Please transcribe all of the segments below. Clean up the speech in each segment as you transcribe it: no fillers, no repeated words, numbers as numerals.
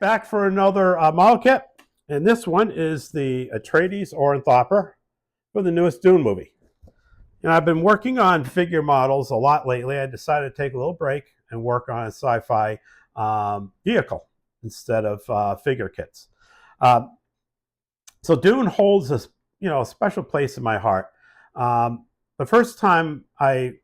back for another model kit, and this one is the Atreides Ornithopter for the newest Dune movie. And I've been working on figure models a lot lately. I decided to take a little break and work on a sci-fi vehicle instead of figure kits. Um, so Dune holds a special place in my heart. The first time I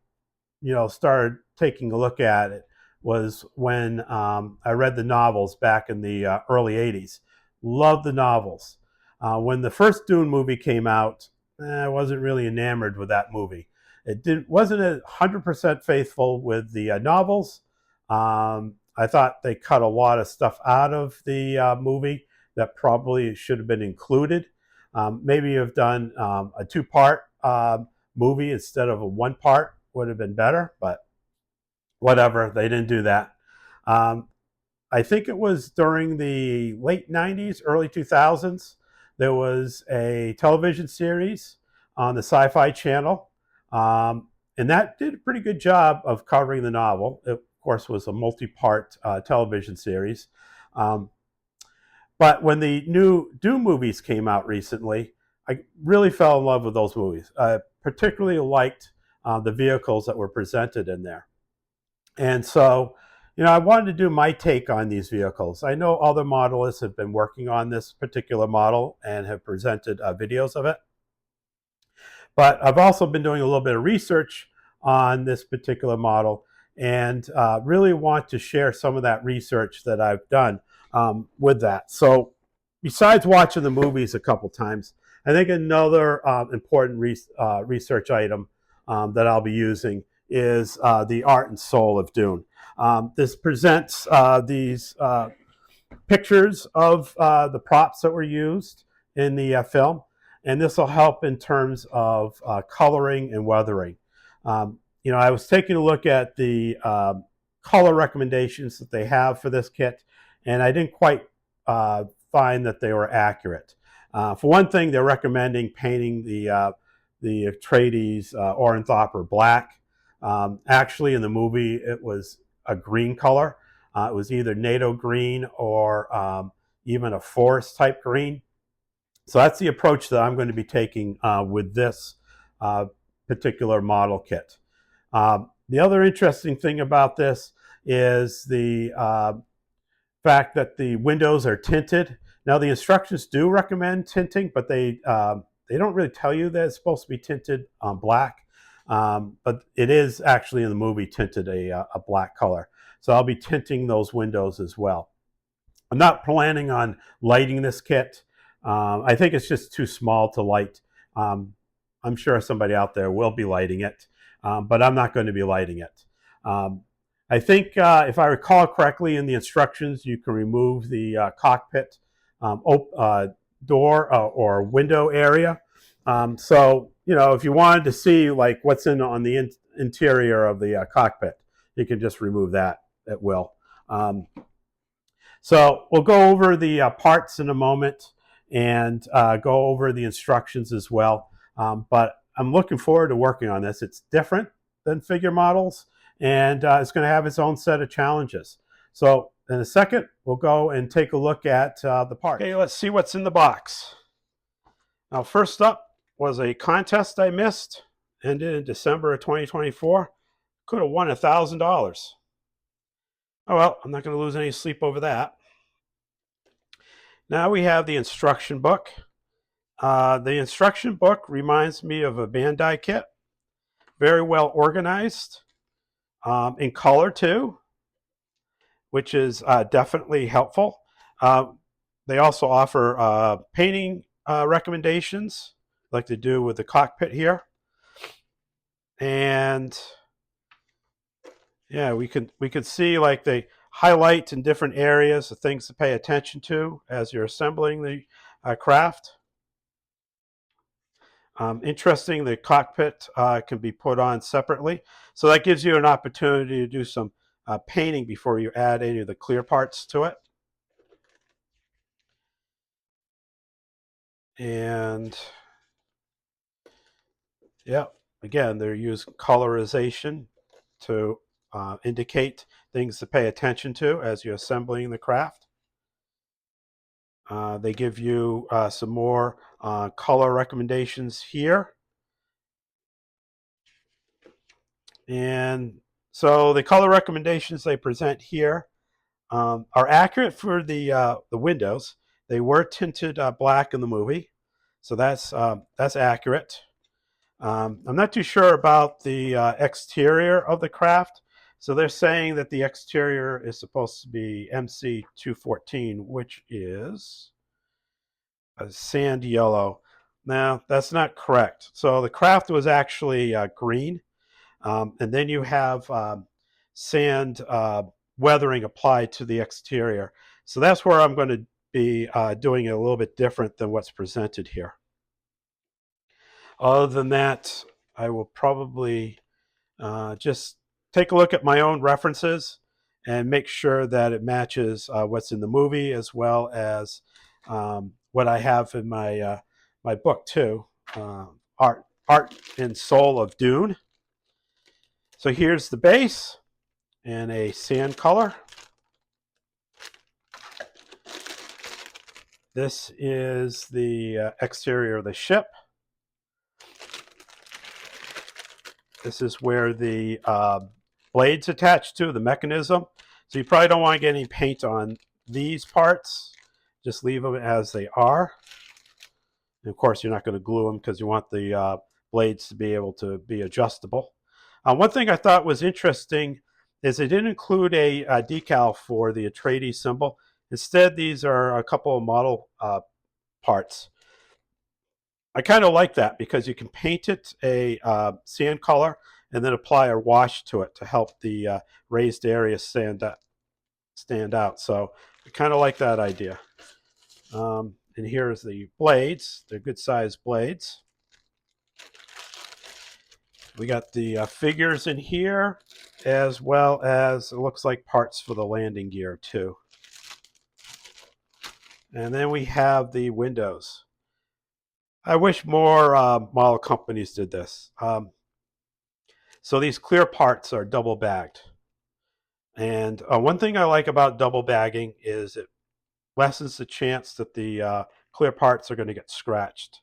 started taking a look at it was when I read the novels back in the early 80s. Loved the novels. When the first Dune movie came out, I wasn't really enamored with that movie. Wasn't 100% faithful with the novels. I thought they cut a lot of stuff out of the movie that probably should have been included. Maybe have done a two-part movie instead of a one-part would have been better, but whatever, they didn't do that. I think it was during the late 90s, early 2000s, there was a television series on the Sci-Fi Channel, and that did a pretty good job of covering the novel. It, of course, was a multi-part television series. But when the new Dune movies came out recently, I really fell in love with those movies. I particularly liked the vehicles that were presented in there. And so, I wanted to do my take on these vehicles. I know other modelists have been working on this particular model and have presented videos of it. But I've also been doing a little bit of research on this particular model and really want to share some of that research that I've done with that. So besides watching the movies a couple times, I think another important research item that I'll be using is the art and soul of Dune. This presents these pictures of the props that were used in the film, and this will help in terms of coloring and weathering. I was taking a look at the color recommendations that they have for this kit, and I didn't quite find that they were accurate. For one thing, they're recommending painting the Atreides Ornithopter black. Actually, in the movie, it was a green color. It was either NATO green or even a forest type green. So that's the approach that I'm going to be taking with this particular model kit. The other interesting thing about this is the fact that the windows are tinted. Now, the instructions do recommend tinting, but they don't really tell you that it's supposed to be tinted black. But it is actually in the movie tinted a black color. So I'll be tinting those windows as well. I'm not planning on lighting this kit. I think it's just too small to light. I'm sure somebody out there will be lighting it, but I'm not going to be lighting it. I think if I recall correctly in the instructions, you can remove the cockpit door or window area. So, if you wanted to see like what's on the interior of the cockpit, you can just remove that at will. So we'll go over the parts in a moment and go over the instructions as well. But I'm looking forward to working on this. It's different than figure models, and it's going to have its own set of challenges. So in a second, we'll go and take a look at the parts. Okay, let's see what's in the box. Now, first up was a contest I missed, ended in December of 2024. Could have won $1,000. Oh well, I'm not going to lose any sleep over that. Now we have the instruction book. The instruction book reminds me of a Bandai kit. Very well organized, in color too, which is definitely helpful. They also offer painting recommendations, like they do with the cockpit here. And yeah, we can see like they highlight in different areas the things to pay attention to as you're assembling the craft. Interesting, the cockpit can be put on separately. So that gives you an opportunity to do some painting before you add any of the clear parts to it. And yeah, again, they're using colorization to indicate things to pay attention to as you're assembling the craft. They give you some more color recommendations here. And so the color recommendations they present here are accurate for the windows. They were tinted black in the movie, so that's accurate. I'm not too sure about the exterior of the craft. So they're saying that the exterior is supposed to be MC214, which is a sand yellow. Now, that's not correct. So the craft was actually green, and then you have sand weathering applied to the exterior. So that's where I'm going to be doing it a little bit different than what's presented here. Other than that, I will probably just take a look at my own references and make sure that it matches what's in the movie as well as what I have in my book too, Art and Soul of Dune. So here's the base in a sand color. This is the exterior of the ship. This is where the blade's attached to, the mechanism. So you probably don't want to get any paint on these parts. Just leave them as they are. And of course, you're not going to glue them because you want the blades to be able to be adjustable. One thing I thought was interesting is they didn't include a decal for the Atreides symbol. Instead, these are a couple of model parts. I kind of like that because you can paint it a sand color and then apply a wash to it to help the raised area stand out. So I kind of like that idea. And here's the blades. They're good sized blades. We got the figures in here, as well as it looks like parts for the landing gear too. And then we have the windows. I wish more model companies did this. So these clear parts are double bagged. And one thing I like about double bagging is it lessens the chance that the clear parts are going to get scratched.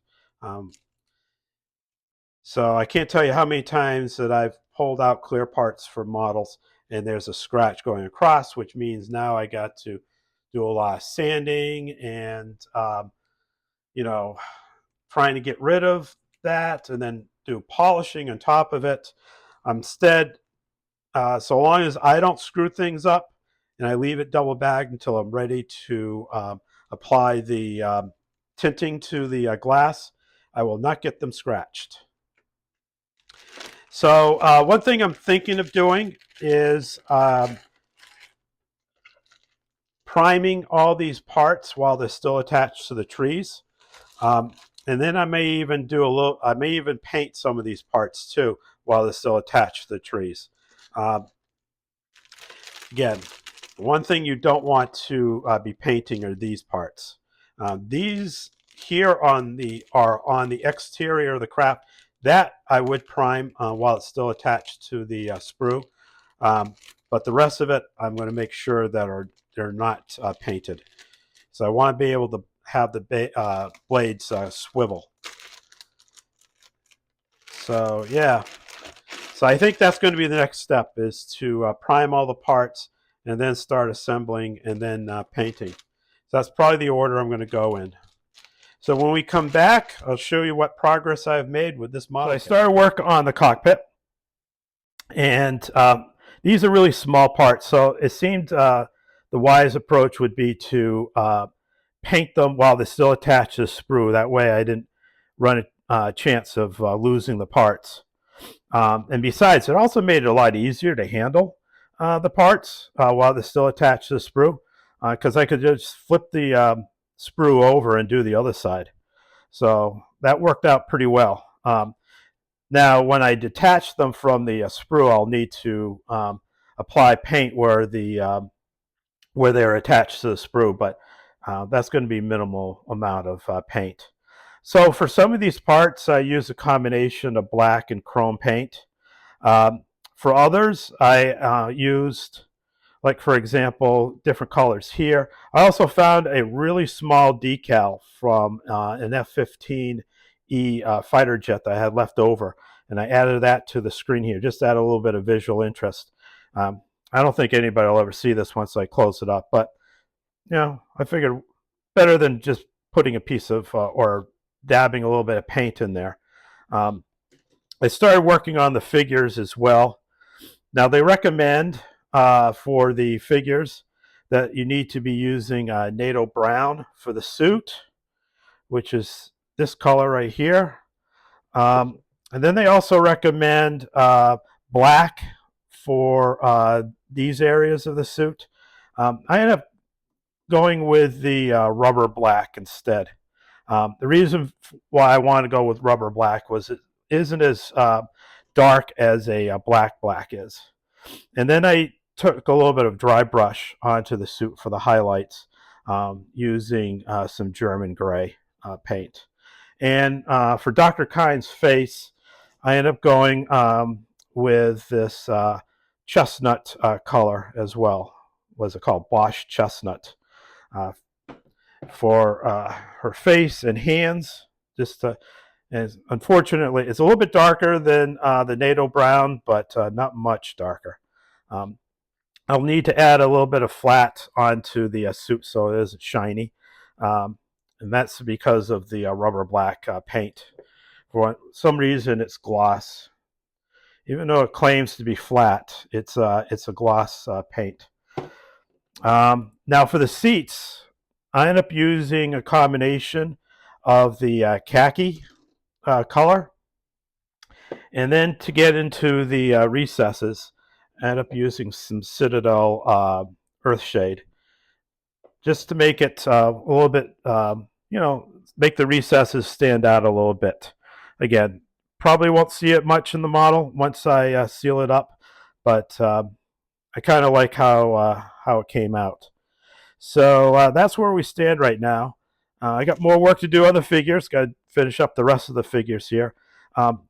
So I can't tell you how many times that I've pulled out clear parts for models and there's a scratch going across, which means now I got to do a lot of sanding and, trying to get rid of that and then do polishing on top of it. Instead, so long as I don't screw things up and I leave it double bagged until I'm ready to apply the tinting to the glass, I will not get them scratched. So one thing I'm thinking of doing is priming all these parts while they're still attached to the trees. And then I may even paint some of these parts too while they're still attached to the trees. Again, one thing you don't want to be painting are these parts. These here are on the exterior of the craft. That I would prime while it's still attached to the sprue. But the rest of it, I'm going to make sure that they're not painted. So I want to be able to have the blades swivel. So yeah, so I think that's going to be the next step, is to prime all the parts and then start assembling and then painting. So that's probably the order I'm going to go in. So when we come back, I'll show you what progress I've made with this model. So I started work on the cockpit, and these are really small parts. So it seemed the wise approach would be to paint them while they're still attached to the sprue. That way I didn't run a chance of losing the parts. And besides, it also made it a lot easier to handle the parts while they're still attached to the sprue, because I could just flip the sprue over and do the other side. So that worked out pretty well. Now, when I detach them from the sprue, I'll need to apply paint where they're attached to the sprue, but that's going to be minimal amount of paint. So for some of these parts, I use a combination of black and chrome paint. For others, I used like for example, different colors here. I also found a really small decal from an F-15E fighter jet that I had left over, and I added that to the screen here, just to add a little bit of visual interest. Um, I don't think anybody will ever see this once I close it up, but I figured better than just putting a piece of or dabbing a little bit of paint in there. Um, I started working on the figures as well. Now they recommend for the figures that you need to be using NATO brown for the suit, which is this color right here. And then they also recommend black for these areas of the suit. I ended up going with the rubber black instead. The reason why I wanted to go with rubber black was it isn't as dark as a black is. And then I took a little bit of dry brush onto the suit for the highlights using some German gray paint. And for Dr. Kind's face, I ended up going with this chestnut color as well. What's it called? Bosch chestnut. Uh, for her face and hands, and unfortunately, it's a little bit darker than the NATO brown, but not much darker. I'll need to add a little bit of flat onto the suit so it isn't shiny. And that's because of the rubber black paint. For some reason, it's gloss. Even though it claims to be flat, it's a gloss paint. Now for the seats, I end up using a combination of the khaki color, and then to get into the recesses, I end up using some Citadel Earthshade, just to make it a little bit, make the recesses stand out a little bit. Again, probably won't see it much in the model once I seal it up, but I kind of like how it came out. So that's where we stand right now. I got more work to do on the figures. Got to finish up the rest of the figures here.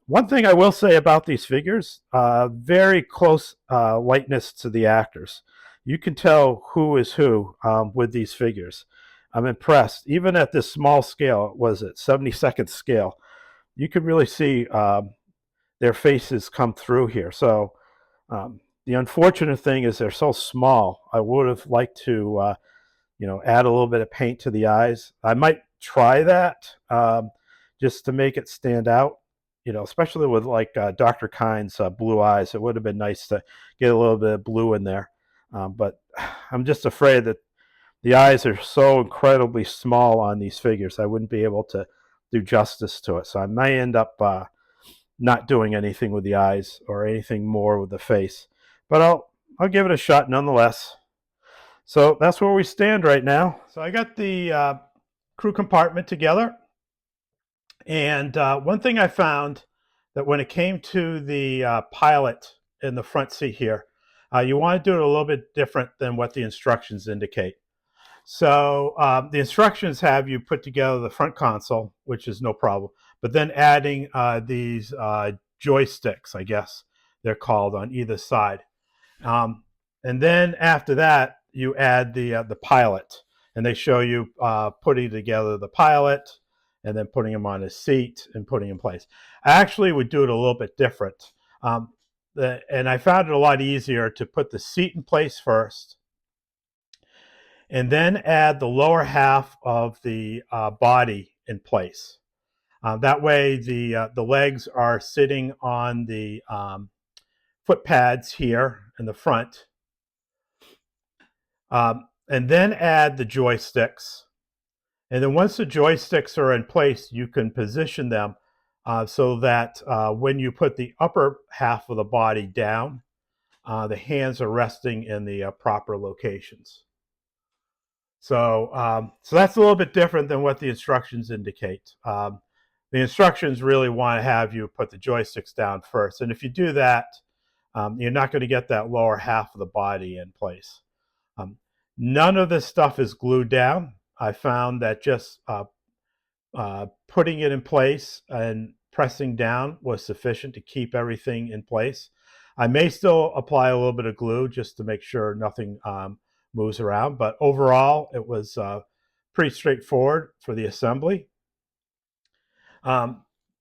One thing I will say about these figures, very close likeness to the actors. You can tell who is who with these figures. I'm impressed. Even at this small scale, was it 72nd scale, you can really see their faces come through here. So the unfortunate thing is they're so small. I would have liked to add a little bit of paint to the eyes. I might try that just to make it stand out, especially with like Dr. Kind's blue eyes. It would have been nice to get a little bit of blue in there. But I'm just afraid that the eyes are so incredibly small on these figures. I wouldn't be able to do justice to it. So I may end up not doing anything with the eyes or anything more with the face. But I'll give it a shot nonetheless. So that's where we stand right now. So I got the crew compartment together. And one thing I found that when it came to the pilot in the front seat here, you want to do it a little bit different than what the instructions indicate. So the instructions have you put together the front console, which is no problem, but then adding these joysticks, I guess they're called, on either side. And then after that, you add the pilot, and they show you putting together the pilot and then putting him on his seat and putting him in place. I actually would do it a little bit different. And I found it a lot easier to put the seat in place first and then add the lower half of the body in place. That way the legs are sitting on the foot pads here in the front. And then add the joysticks. And then once the joysticks are in place, you can position them so that when you put the upper half of the body down, the hands are resting in the proper locations. So that's a little bit different than what the instructions indicate. The instructions really want to have you put the joysticks down first. And if you do that, you're not going to get that lower half of the body in place. None of this stuff is glued down. I found that just putting it in place and pressing down was sufficient to keep everything in place. I may still apply a little bit of glue just to make sure nothing moves around, but overall it was pretty straightforward for the assembly. The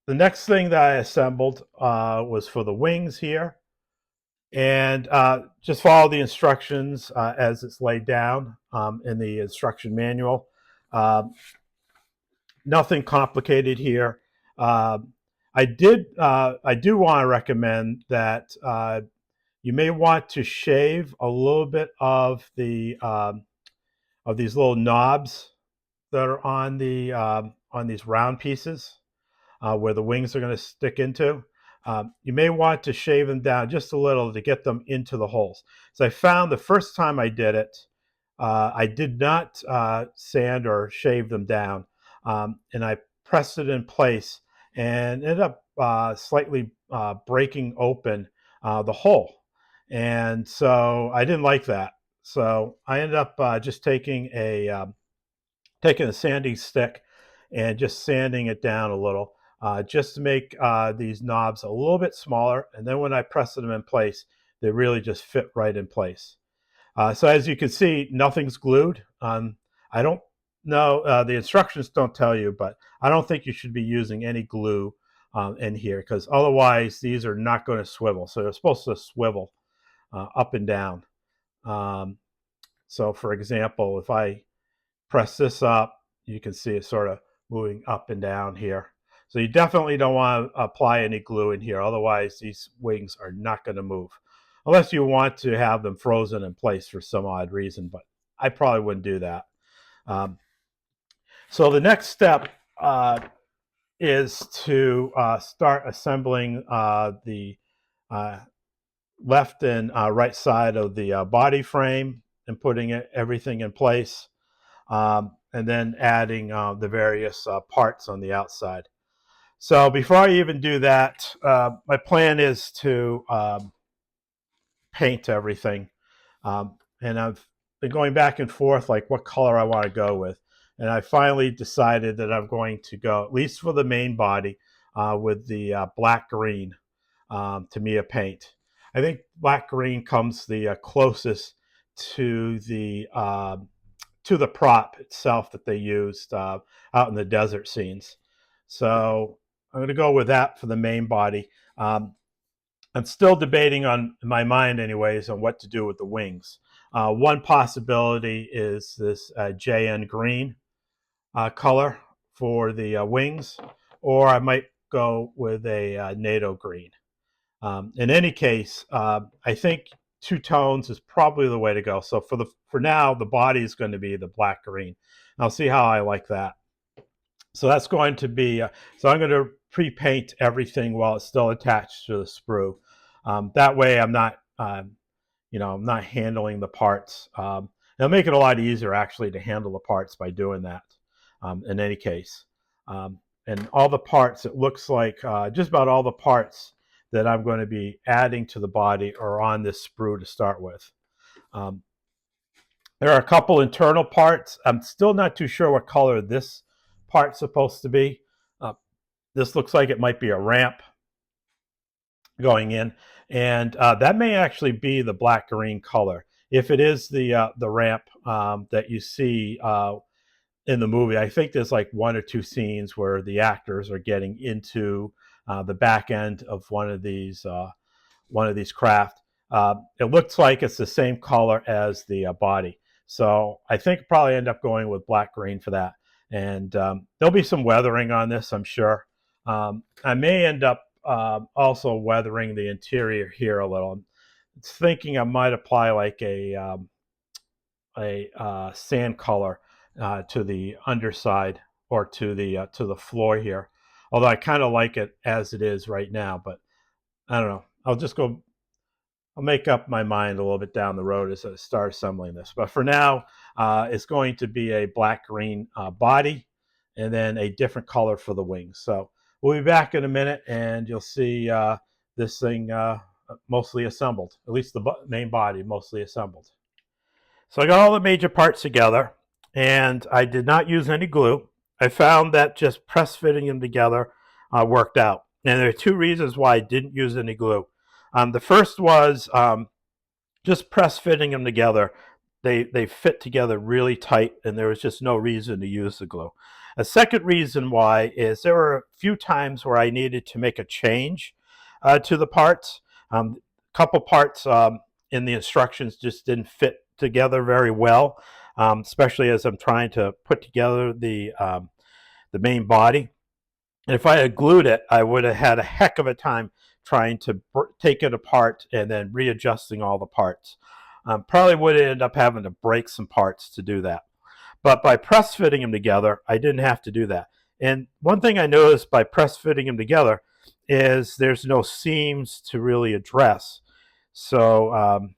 next thing that I assembled was for the wings here, and just follow the instructions as it's laid down in the instruction manual. Uh, Nothing complicated here. I do want to recommend that you may want to shave a little bit of these little knobs that are on these round pieces where the wings are going to stick into. You may want to shave them down just a little to get them into the holes. So I found the first time I did it, I did not sand or shave them down, and I pressed it in place and ended up slightly breaking open the hole. And so I didn't like that. So I ended up just taking a sanding stick and just sanding it down a little, just to make these knobs a little bit smaller. And then when I press them in place, they really just fit right in place. So as you can see, nothing's glued. I don't know, the instructions don't tell you, but I don't think you should be using any glue in here, because otherwise these are not going to swivel. So they're supposed to swivel up and down. Um, so for example, if I press this up, you can see it sort of moving up and down here. So you definitely don't want to apply any glue in here. Otherwise, these wings are not going to move. Unless you want to have them frozen in place for some odd reason, but I probably wouldn't do that. So the next step is to start assembling the left and right side of the body frame and putting everything in place. And then adding the various parts on the outside. So before I even do that, my plan is to paint everything. And I've been going back and forth like what color I want to go with. And I finally decided that I'm going to go, at least for the main body, with the black green Tamiya paint. I think black green comes the closest to the prop itself that they used out in the desert scenes. So I'm going to go with that for the main body. I'm still debating on, in my mind anyways, on what to do with the wings. One possibility is this JN green color for the wings, or I might go with a NATO green. In any case, I think two tones is probably the way to go. So for now, the body is going to be the black green. I'll see how I like that. So that's going to be. So I'm going to pre-paint everything while it's still attached to the sprue. That way, I'm not, I'm not handling the parts. It'll make it a lot easier actually to handle the parts by doing that. In any case, and all the parts, it looks like just about all the parts that I'm going to be adding to the body are on this sprue to start with. There are a couple internal parts. I'm still not too sure what color this part's supposed to be. This looks like it might be a ramp going in, and that may actually be the black green color. If it is the ramp that you see in the movie, I think there's like one or two scenes where the actors are getting into the back end of one of these craft. It looks like it's the same color as the body, so I think probably end up going with black green for that. And there'll be some weathering on this, I'm sure. I may end up also weathering the interior here a little. I'm thinking I might apply like a sand color to the underside or to the floor here. Although I kind of like it as it is right now, but I don't know. I'll make up my mind a little bit down the road as I start assembling this. But for now, it's going to be a black-green body and then a different color for the wings. So we'll be back in a minute, and you'll see this thing mostly assembled, at least the main body mostly assembled. So I got all the major parts together, and I did not use any glue. I found that just press fitting them together worked out. And there are two reasons why I didn't use any glue. The first was just press fitting them together. They fit together really tight, and there was just no reason to use the glue. A second reason why is there were a few times where I needed to make a change to the parts. A couple parts in the instructions just didn't fit together very well, especially as I'm trying to put together the main body. And if I had glued it, I would have had a heck of a time trying to take it apart and then readjusting all the parts. Probably would have ended up having to break some parts to do that. But by press fitting them together, I didn't have to do that. And one thing I noticed by press fitting them together is there's no seams to really address. So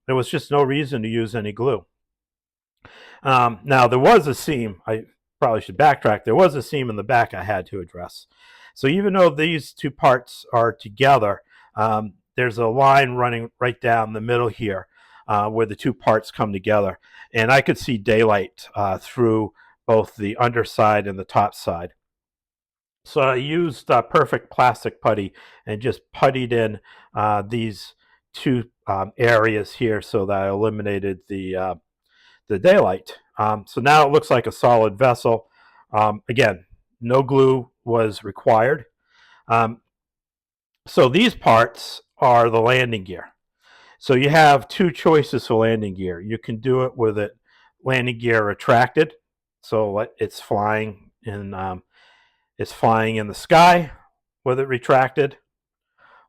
there was just no reason to use any glue. Now, there was a seam. I probably should backtrack. There was a seam in the back I had to address. So even though these two parts are together, there's a line running right down the middle here where the two parts come together. And I could see daylight through both the underside and the top side. So I used perfect plastic putty and just puttied in these two areas here so that I eliminated the daylight. So now it looks like a solid vessel. Again, no glue was required. So these parts are the landing gear. So you have two choices for landing gear. You can do it with it landing gear retracted, so it's flying in the sky with it retracted,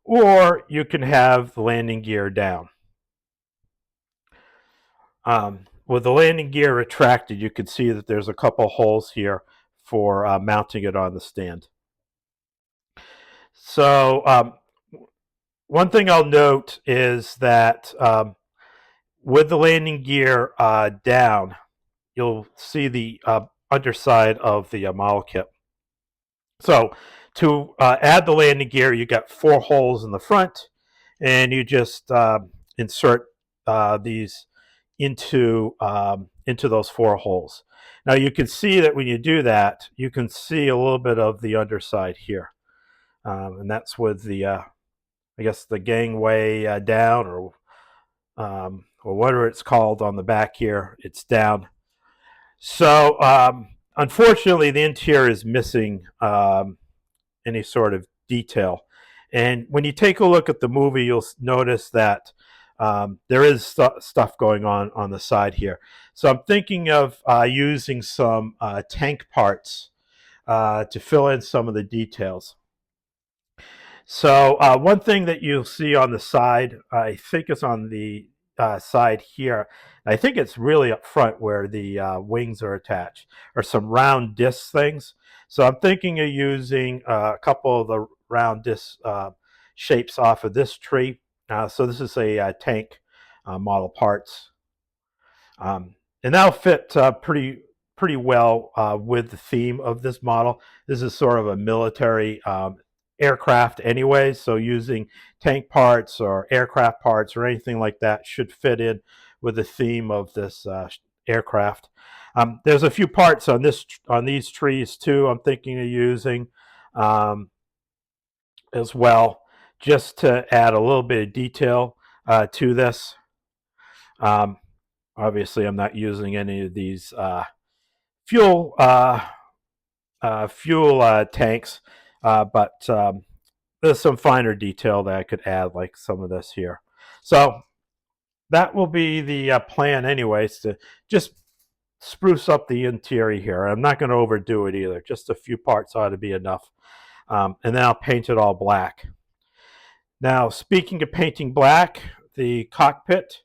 or you can have the landing gear down. With the landing gear retracted, you can see that there's a couple holes here for mounting it on the stand. So one thing I'll note is that with the landing gear down, you'll see the underside of the model kit. So to add the landing gear, you got 4 holes in the front, and you just insert these into those 4 holes. Now you can see that when you do that, you can see a little bit of the underside here, and that's with the I guess the gangway down, or whatever it's called on the back here. It's down. So unfortunately, the interior is missing any sort of detail. And when you take a look at the movie, you'll notice that there is stuff going on the side here. So I'm thinking of using some tank parts to fill in some of the details. So one thing that you'll see on the side, I think it's on the side here, I think it's really up front where the wings are attached, are some round disc things. So I'm thinking of using a couple of the round disc shapes off of this tree. So this is a tank model parts. And that'll fit pretty well with the theme of this model. This is sort of a military aircraft anyway, so using tank parts or aircraft parts or anything like that should fit in with the theme of this aircraft. There's a few parts on these trees too I'm thinking of using as well, just to add a little bit of detail to this. Obviously I'm not using any of these fuel tanks, but there's some finer detail that I could add, like some of this here. So that will be the plan anyways, to just spruce up the interior here. I'm not going to overdo it either. Just a few parts ought to be enough. And then I'll paint it all black. Now, speaking of painting black, the cockpit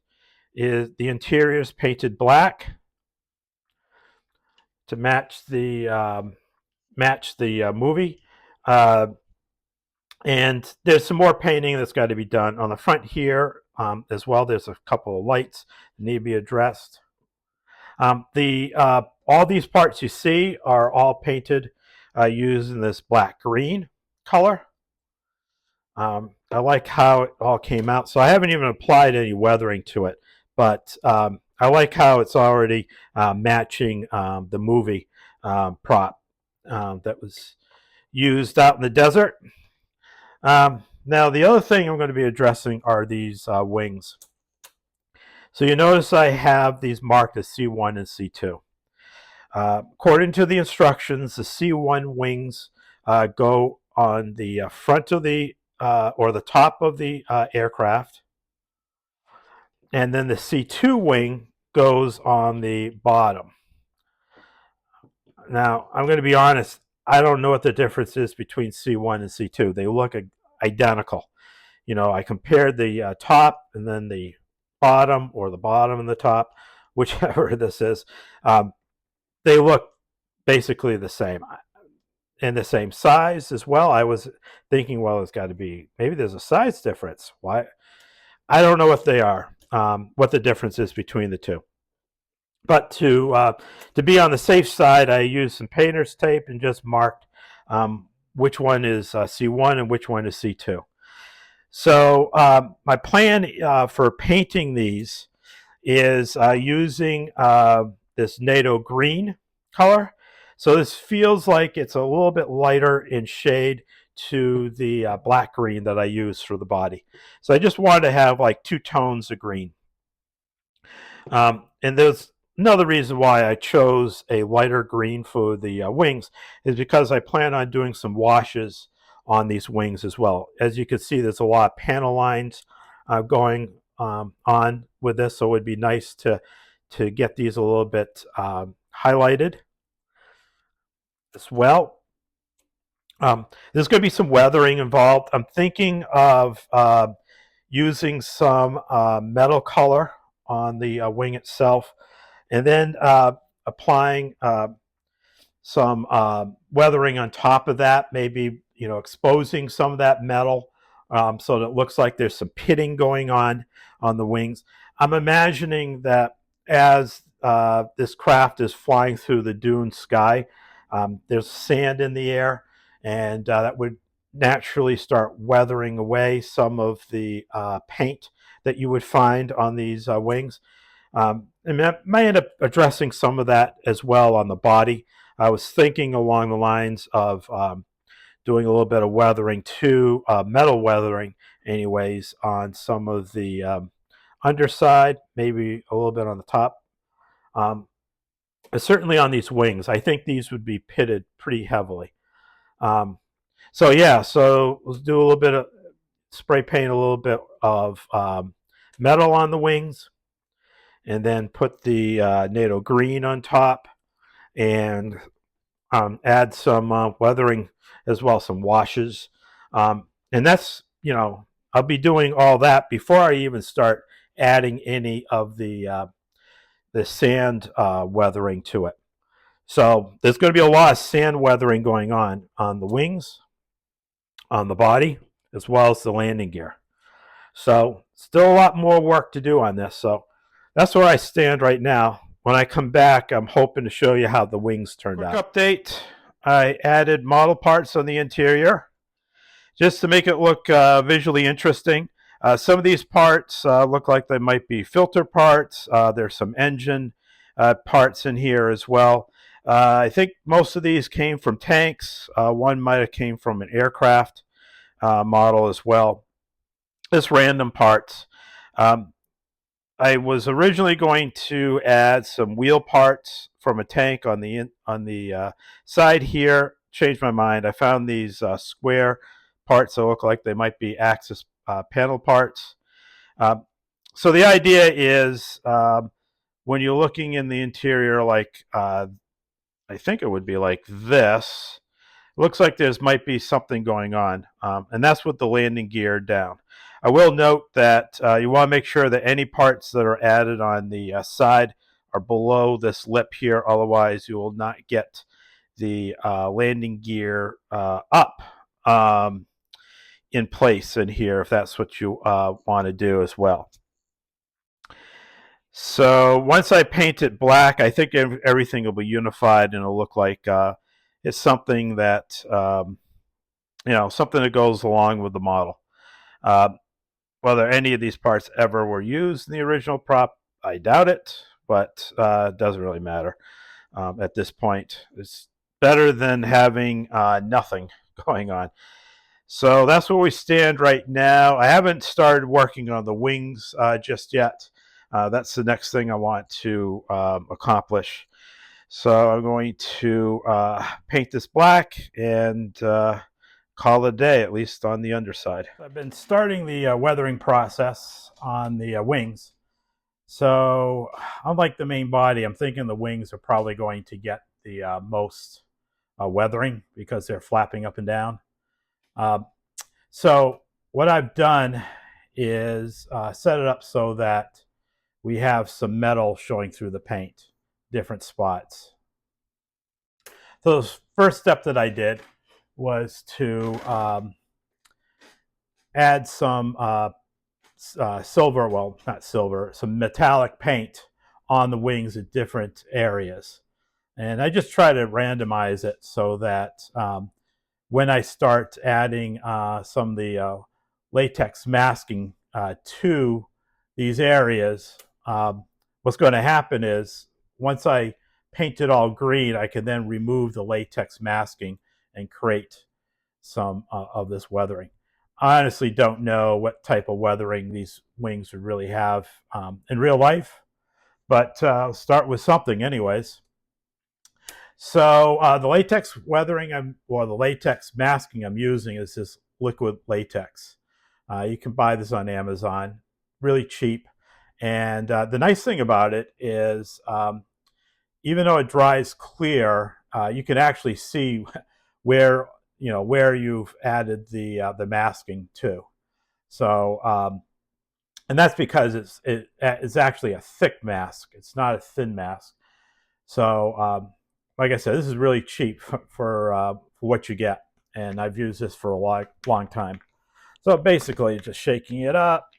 the interior is painted black to match the movie. And there's some more painting that's got to be done on the front here as well. There's a couple of lights that need to be addressed. All these parts you see are all painted using this black-green color. I like how it all came out. So I haven't even applied any weathering to it, but I like how it's already matching the movie prop that was used out in the desert. Now, the other thing I'm going to be addressing are these wings. So you notice I have these marked as C1 and C2. According to the instructions, the C1 wings go on the front of the or the top of the aircraft, and then the C2 wing goes on the bottom. Now, I'm going to be honest, I don't know what the difference is between C1 and C2. They look identical. You know, I compared the top and then the bottom, or the bottom and the top, whichever this is. They look basically the same, and the same size as well. I was thinking, well, it's got to be, maybe there's a size difference. Why? I don't know what they are, what the difference is between the two. But to be on the safe side, I used some painter's tape and just marked which one is C1 and which one is C2. So my plan for painting these is using this NATO green color. So this feels like it's a little bit lighter in shade to the black green that I use for the body. So I just wanted to have like two tones of green. And there's another reason why I chose a lighter green for the wings is because I plan on doing some washes on these wings as well. As you can see, there's a lot of panel lines going on with this, so it would be nice to get these a little bit highlighted as well. There's going to be some weathering involved. I'm thinking of using some metal color on the wing itself, and then applying some weathering on top of that, maybe, you know, exposing some of that metal so that it looks like there's some pitting going on the wings. I'm imagining that as this craft is flying through the dune sky, there's sand in the air, and that would naturally start weathering away some of the paint that you would find on these wings. And I might end up addressing some of that as well on the body. I was thinking along the lines of doing a little bit of weathering too, metal weathering anyways, on some of the underside, maybe a little bit on the top. Certainly on these wings, I think these would be pitted pretty heavily. So yeah, so let's do a little bit of spray paint, a little bit of metal on the wings, and then put the NATO green on top, and add some weathering as well, some washes. And that's, you know, I'll be doing all that before I even start adding any of the sand weathering to it. So there's going to be a lot of sand weathering going on the wings, on the body, as well as the landing gear. So still a lot more work to do on this. So that's where I stand right now. When I come back, I'm hoping to show you how the wings turned out. Quick update. I added model parts on the interior just to make it look visually interesting. Some of these parts look like they might be filter parts. There's some engine parts in here as well. I think most of these came from tanks. One might have came from an aircraft model as well. Just random parts. I was originally going to add some wheel parts from a tank on the side here. Changed my mind. I found these square parts that look like they might be axis panel parts. So the idea is when you're looking in the interior, like I think it would be like this, looks like there's might be something going on, and that's with the landing gear down. I will note that you want to make sure that any parts that are added on the side are below this lip here. Otherwise, you will not get the landing gear up in place in here, if that's what you want to do as well. So once I paint it black, I think everything will be unified, and it'll look like it's something that something that goes along with the model. Whether any of these parts ever were used in the original prop, I doubt it, but it doesn't really matter at this point. It's better than having nothing going on. So that's where we stand right now. I haven't started working on the wings just yet. That's the next thing I want to accomplish. So I'm going to paint this black and call it a day, at least on the underside. I've been starting the weathering process on the wings. So unlike the main body, I'm thinking the wings are probably going to get the most weathering because they're flapping up and down. So what I've done is set it up so that we have some metal showing through the paint, different spots. So the first step that I did was to add some silver, well, not silver, some metallic paint on the wings at different areas. And I just try to randomize it so that when I start adding some of the latex masking to these areas, what's going to happen is once I paint it all green, I can then remove the latex masking and create some of this weathering. I honestly don't know what type of weathering these wings would really have in real life, but I'll start with something anyways. So the latex weathering, or the latex masking I'm using is this liquid latex. You can buy this on Amazon, really cheap. And the nice thing about it is, even though it dries clear, you can actually see where where you've added the masking to. So, and that's because it's actually a thick mask. It's not a thin mask. So, like I said, this is really cheap for what you get, and I've used this for a long time. So basically, just shaking it up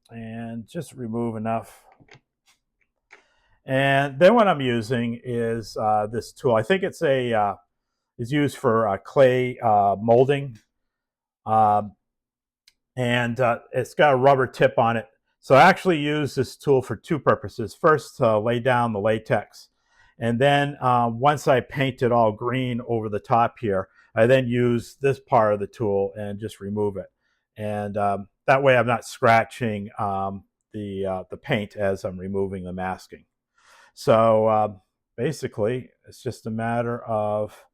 and just remove enough. And then what I'm using is this tool. I think it's is used for clay molding, and it's got a rubber tip on it. So I actually use this tool for two purposes. First, to lay down the latex. And then once I paint it all green over the top here, I then use this part of the tool and just remove it. And that way I'm not scratching the paint as I'm removing the masking. So basically, it's just a matter of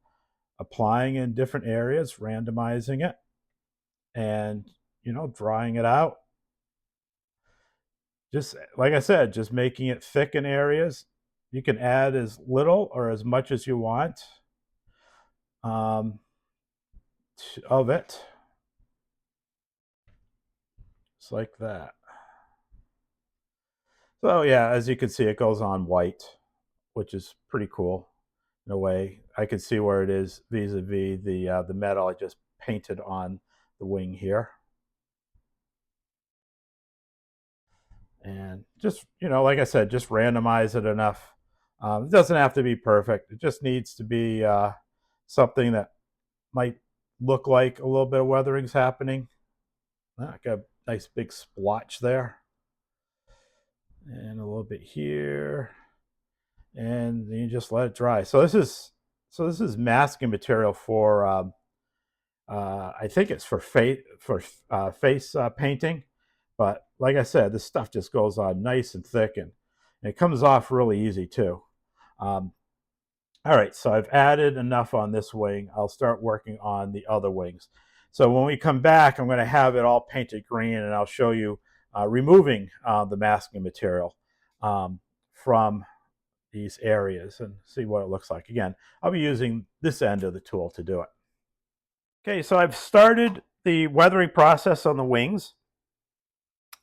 applying in different areas, randomizing it, and drying it out. Just like I said, just making it thick in areas. You can add as little or as much as you want um, of it. Just like that. So yeah, as you can see, it goes on white, which is pretty cool in a way. I can see where it is vis-a-vis the metal I just painted on the wing here. And just, like I said, just randomize it enough. It doesn't have to be perfect. It just needs to be something that might look like a little bit of weathering's happening. I got a nice big splotch there. And a little bit here. And then you just let it dry. So this is masking material for I think it's for face painting. But like I said, this stuff just goes on nice and thick, and it comes off really easy too. All right, so I've added enough on this wing. I'll start working on the other wings. So when we come back, I'm going to have it all painted green, and I'll show you removing the masking material from these areas and see what it looks like. Again, I'll be using this end of the tool to do it. Okay, so I've started the weathering process on the wings.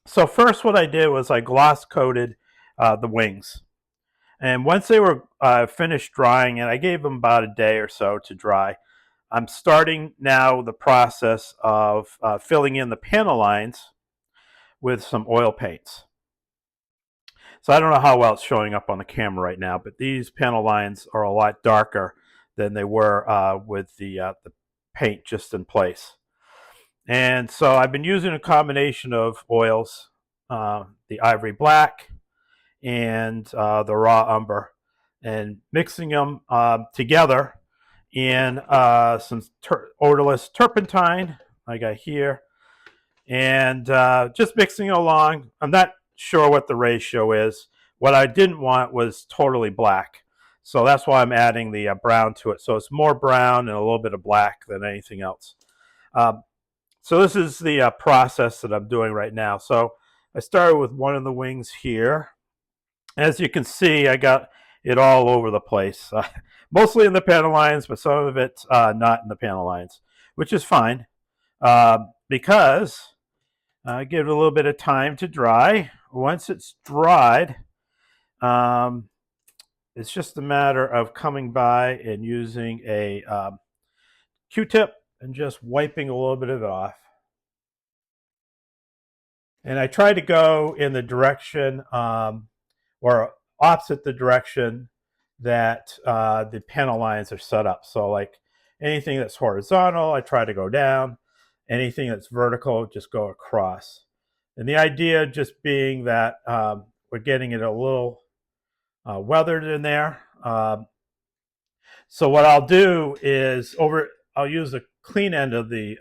So first what I did was I gloss coated the wings. And once they were finished drying, and I gave them about a day or so to dry, I'm starting now the process of filling in the panel lines with some oil paints. So I don't know how well it's showing up on the camera right now, but these panel lines are a lot darker than they were with the paint just in place. And so I've been using a combination of oils, the ivory black and the raw umber, and mixing them together in some odorless turpentine I got here, and just mixing it along. I'm not sure what the ratio is. What I didn't want was totally black, so that's why I'm adding the brown to it. So it's more brown and a little bit of black than anything else. Um, so this is the process that I'm doing right now. So I started with one of the wings here. As you can see, I got it all over the place, mostly in the panel lines, but some of it not in the panel lines, which is fine because give it a little bit of time to dry. Once it's dried, um, it's just a matter of coming by and using a Q-tip and just wiping a little bit of it off. And I try to go in the direction or opposite the direction that the panel lines are set up. So like anything that's horizontal, I try to go down. Anything that's vertical, just go across. And the idea just being that we're getting it a little weathered in there. So what I'll do is I'll use the clean end of the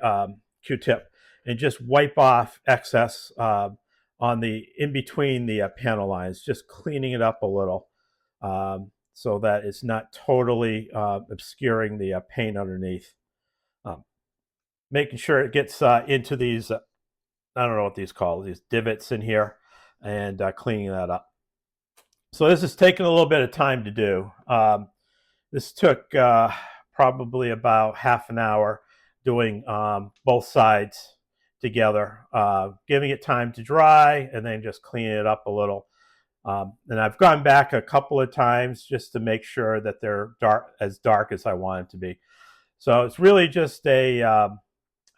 Q-tip and just wipe off excess on the in between the panel lines, just cleaning it up a little so that it's not totally obscuring the paint underneath. Making sure it gets into these, I don't know what these call, these divots in here, and cleaning that up. So this is taking a little bit of time to do. This took probably about half an hour doing both sides together, giving it time to dry and then just cleaning it up a little. And I've gone back a couple of times just to make sure that they're dark as I want them to be. So it's really just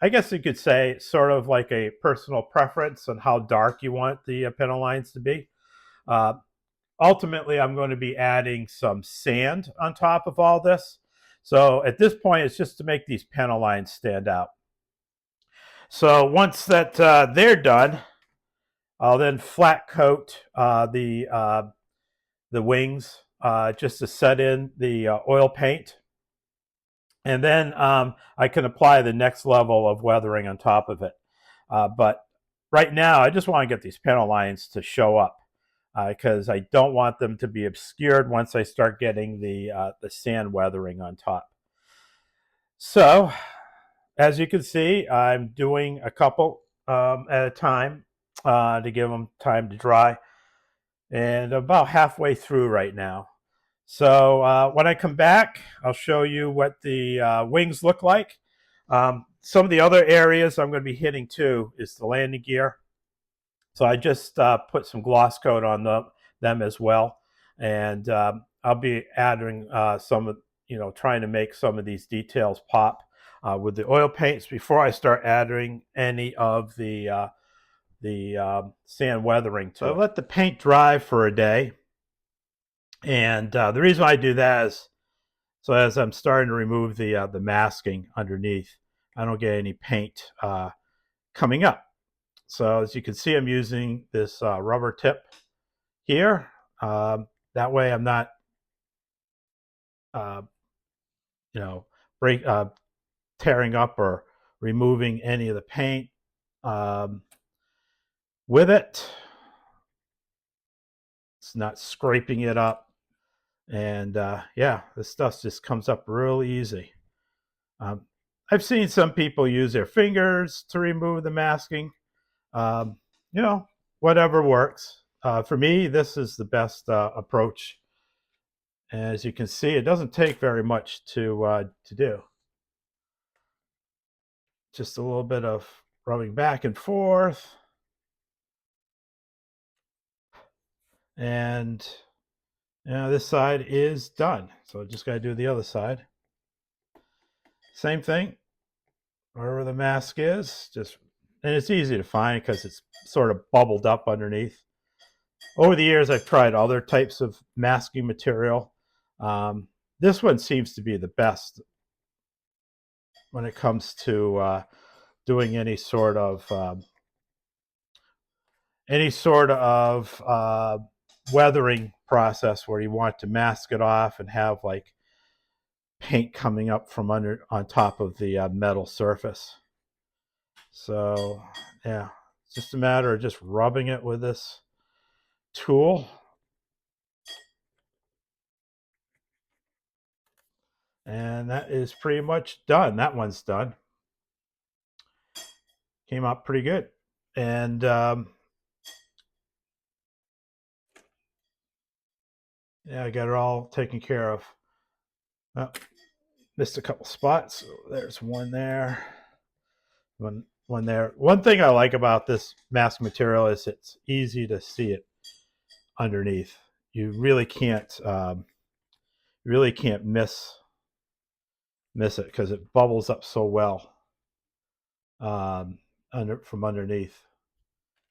I guess you could say, sort of like a personal preference on how dark you want the panel lines to be. Ultimately, I'm going to be adding some sand on top of all this. So at this point, it's just to make these panel lines stand out. So once that they're done, I'll then flat coat the wings just to set in the oil paint. And then I can apply the next level of weathering on top of it. But right now, I just want to get these panel lines to show up because I don't want them to be obscured once I start getting the sand weathering on top. So, as you can see, I'm doing a couple at a time to give them time to dry, and about halfway through right now. So when I come back, I'll show you what the wings look like. Some of the other areas I'm going to be hitting too is the landing gear. So I just put some gloss coat on them as well, and I'll be adding some of, trying to make some of these details pop with the oil paints before I start adding any of the sand weathering to it. So I let the paint dry for a day, and the reason I do that is so as I'm starting to remove the masking underneath, I don't get any paint coming up. So as you can see, I'm using this rubber tip here. That way I'm not, tearing up or removing any of the paint with it. It's not scraping it up. And yeah, this stuff just comes up real easy. I've seen some people use their fingers to remove the masking. Whatever works. For me, this is the best approach. As you can see, it doesn't take very much to do. Just a little bit of rubbing back and forth. And this side is done. So just got to do the other side. Same thing. Wherever the mask is, and it's easy to find because it's sort of bubbled up underneath. Over the years, I've tried other types of masking material. This one seems to be the best when it comes to doing any sort of weathering process where you want to mask it off and have like paint coming up from under on top of the metal surface. So yeah, it's just a matter of just rubbing it with this tool. And that is pretty much done. That one's done. Came out pretty good. And yeah, I got it all taken care of. Oh, missed a couple spots. So there's one there. One there. One thing I like about this mask material is it's easy to see it underneath. You really can't miss it because it bubbles up so well from underneath.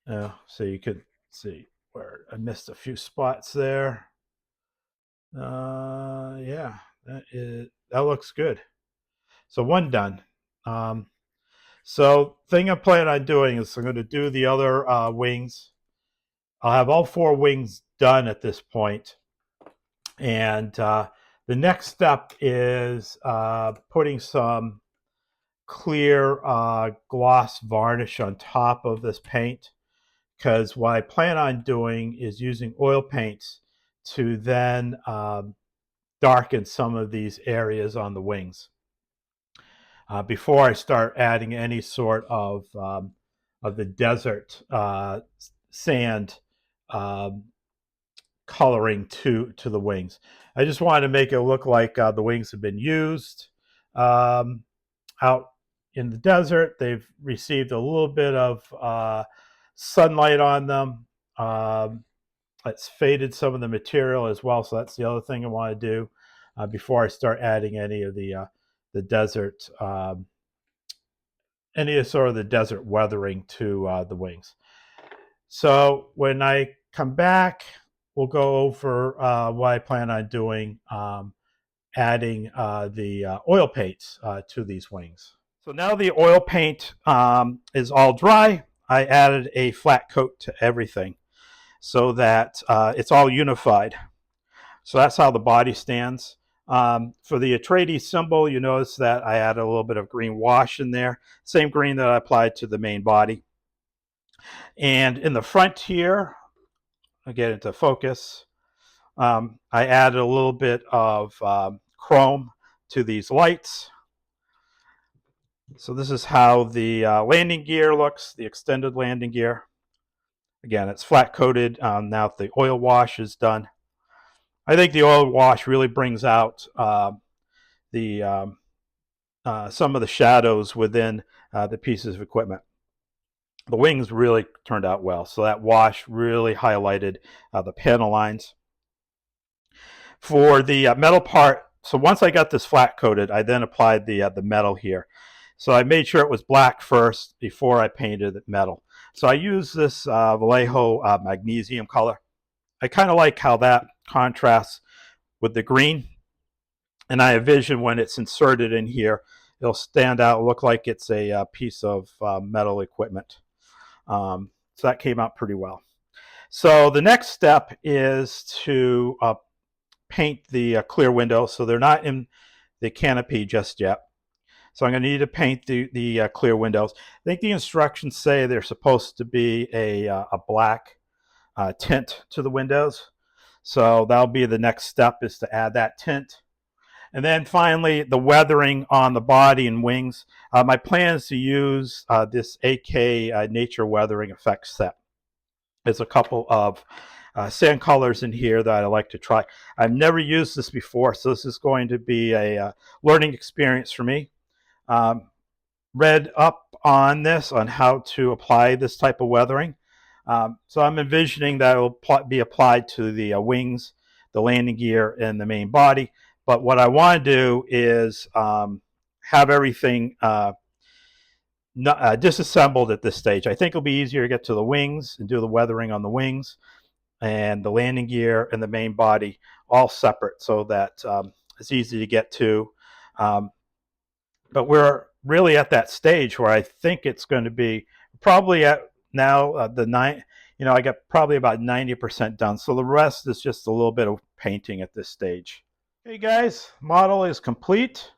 So you could see where I missed a few spots there. Yeah, that looks good. So one done. So thing I plan on doing is I'm going to do the other wings. I'll have all 4 wings done at this point. And the next step is putting some clear gloss varnish on top of this paint, because what I plan on doing is using oil paints to then darken some of these areas on the wings before I start adding any sort of the desert sand coloring to the wings. I just wanted to make it look like the wings have been used out in the desert. They've received a little bit of sunlight on them. It's faded some of the material as well, so that's the other thing I want to do before I start adding any of the desert, any sort of the desert weathering to the wings. So when I come back, we'll go over what I plan on doing, adding the oil paints to these wings. So now the oil paint is all dry. I added a flat coat to everything so that it's all unified. So that's how the body stands. For the Atreides symbol, you notice that I added a little bit of green wash in there. Same green that I applied to the main body. And in the front here, I'll get into focus. I added a little bit of chrome to these lights. So this is how the landing gear looks, the extended landing gear. Again, it's flat coated now that the oil wash is done. I think the oil wash really brings out some of the shadows within the pieces of equipment. The wings really turned out well, so that wash really highlighted the panel lines. For the metal part, so once I got this flat coated, I then applied the metal here. So I made sure it was black first before I painted it metal. So I used this Vallejo magnesium color. I kind of like how that contrasts with the green. And I envision when it's inserted in here, it'll stand out, look like it's a piece of metal equipment. So that came out pretty well. So the next step is to paint the clear windows. So they're not in the canopy just yet. So I'm going to need to paint the clear windows. I think the instructions say they're supposed to be a black tint to the windows. So that'll be the next step, is to add that tint. And then finally, the weathering on the body and wings. My plan is to use this AK Nature Weathering Effects set. There's a couple of sand colors in here that I like to try. I've never used this before, so this is going to be a learning experience for me. Read up on this, on how to apply this type of weathering. So I'm envisioning that it will be applied to the wings, the landing gear, and the main body. But what I want to do is have everything disassembled at this stage. I think it'll be easier to get to the wings and do the weathering on the wings, and the landing gear and the main body all separate, so that it's easy to get to. But we're really at that stage where I think it's going to be probably at now I got probably about 90% done. So the rest is just a little bit of painting at this stage. Hey guys, model is complete.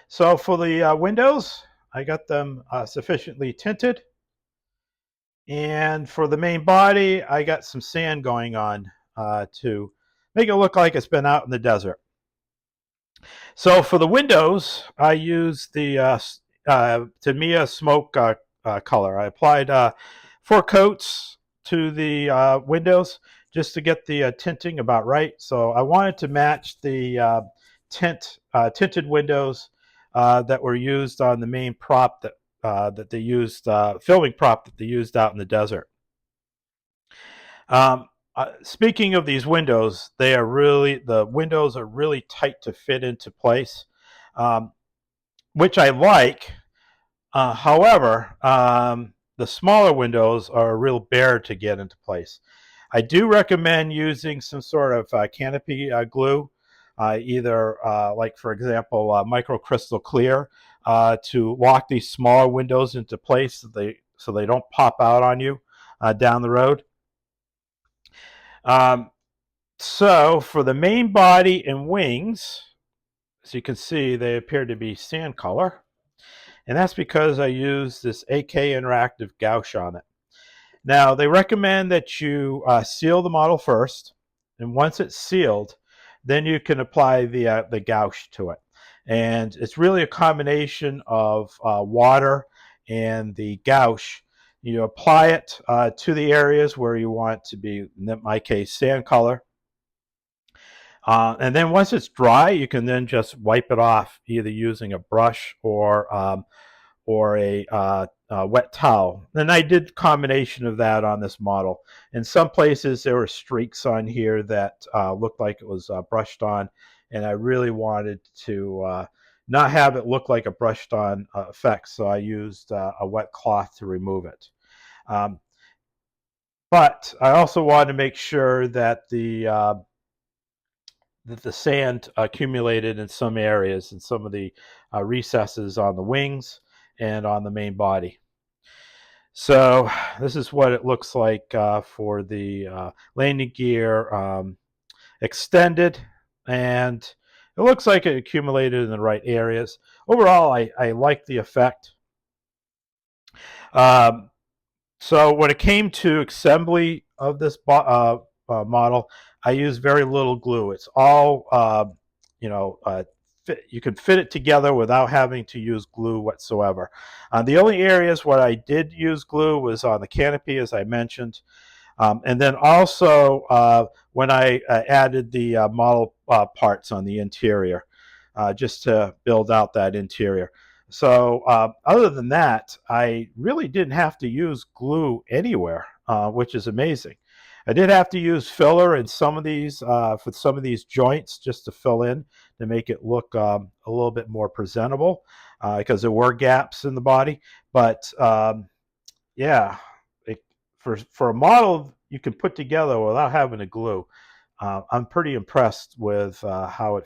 So for the windows, I got them sufficiently tinted. And for the main body, I got some sand going on to make it look like it's been out in the desert. So for the windows, I used the Tamiya smoke color. I applied 4 coats to the windows just to get the tinting about right. So I wanted to match the tinted windows that were used on the main prop that they used, filming prop that they used out in the desert. Speaking of these windows, the windows are really tight to fit into place, um, which I like. However, the smaller windows are a real bear to get into place. I do recommend using some sort of canopy glue, either like for example microcrystal clear, to lock these smaller windows into place so they don't pop out on you down the road. Um, So for the main body and wings, as you can see, they appear to be sand color. And that's because I used this AK Interactive gouache on it. Now, they recommend that you seal the model first. And once it's sealed, then you can apply the gouache to it. And it's really a combination of water and the gouache. You apply it to the areas where you want to be, in my case, sand color. And then once it's dry, you can then just wipe it off either using a brush or a wet towel. And I did a combination of that on this model. In some places, there were streaks on here that looked like it was brushed on, and I really wanted to not have it look like a brushed on effect, so I used a wet cloth to remove it. Um, but I also wanted to make sure that the sand accumulated in some areas, in some of the recesses on the wings and on the main body. So this is what it looks like for the landing gear extended, and it looks like it accumulated in the right areas. Overall, I like the effect. Um, So when it came to assembly of this model, I used very little glue. It's all, you can fit it together without having to use glue whatsoever. The only areas where I did use glue was on the canopy, as I mentioned. And then also when I added the model parts on the interior, just to build out that interior. So other than that, I really didn't have to use glue anywhere, which is amazing. I did have to use filler in some of these for some of these joints just to fill in to make it look a little bit more presentable because there were gaps in the body. But yeah, it, for a model you can put together without having to glue. I'm pretty impressed with how it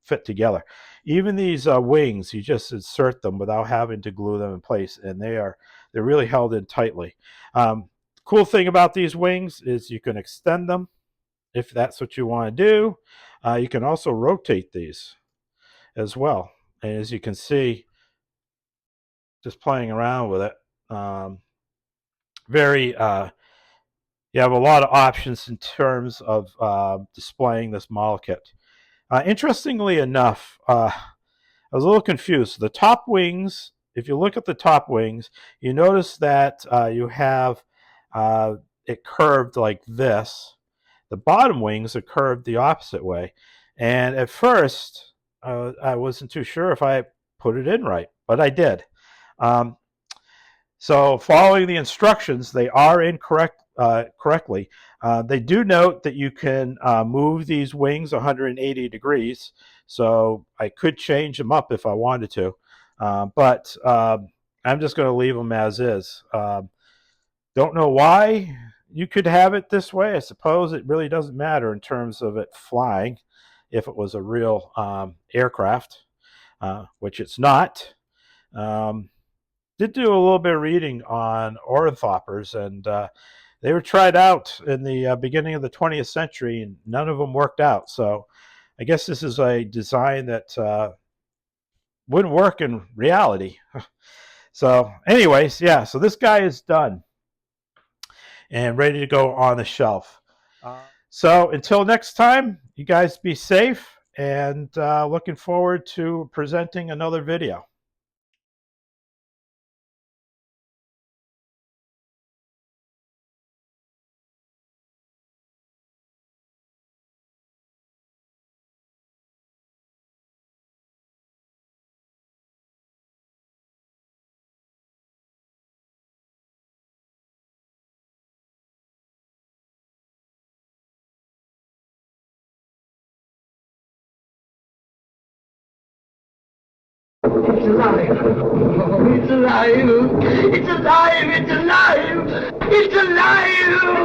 fit together. Even these wings, you just insert them without having to glue them in place, and they're really held in tightly. Cool thing about these wings is you can extend them if that's what you want to do. You can also rotate these as well, and as you can see, just playing around with it, very you have a lot of options in terms of displaying this model kit. Interestingly enough, I was a little confused. The top wings, if you look at the top wings, you notice that you have it curved like this. The bottom wings are curved the opposite way. And at first, I wasn't too sure if I put it in right, but I did. Um, so following the instructions, they are incorrect correctly. They do note that you can move these wings 180 degrees, so I could change them up if I wanted to, but I'm just going to leave them as is. Don't know why you could have it this way. I suppose it really doesn't matter in terms of it flying if it was a real aircraft, which it's not. Um, did do a little bit of reading on ornithopters, and they were tried out in the beginning of the 20th century, and none of them worked out. So I guess this is a design that wouldn't work in reality. So anyways, yeah, so this guy is done and ready to go on the shelf. So until next time, you guys be safe, and looking forward to presenting another video. It's alive. Oh, it's alive. It's alive. It's alive. It's alive.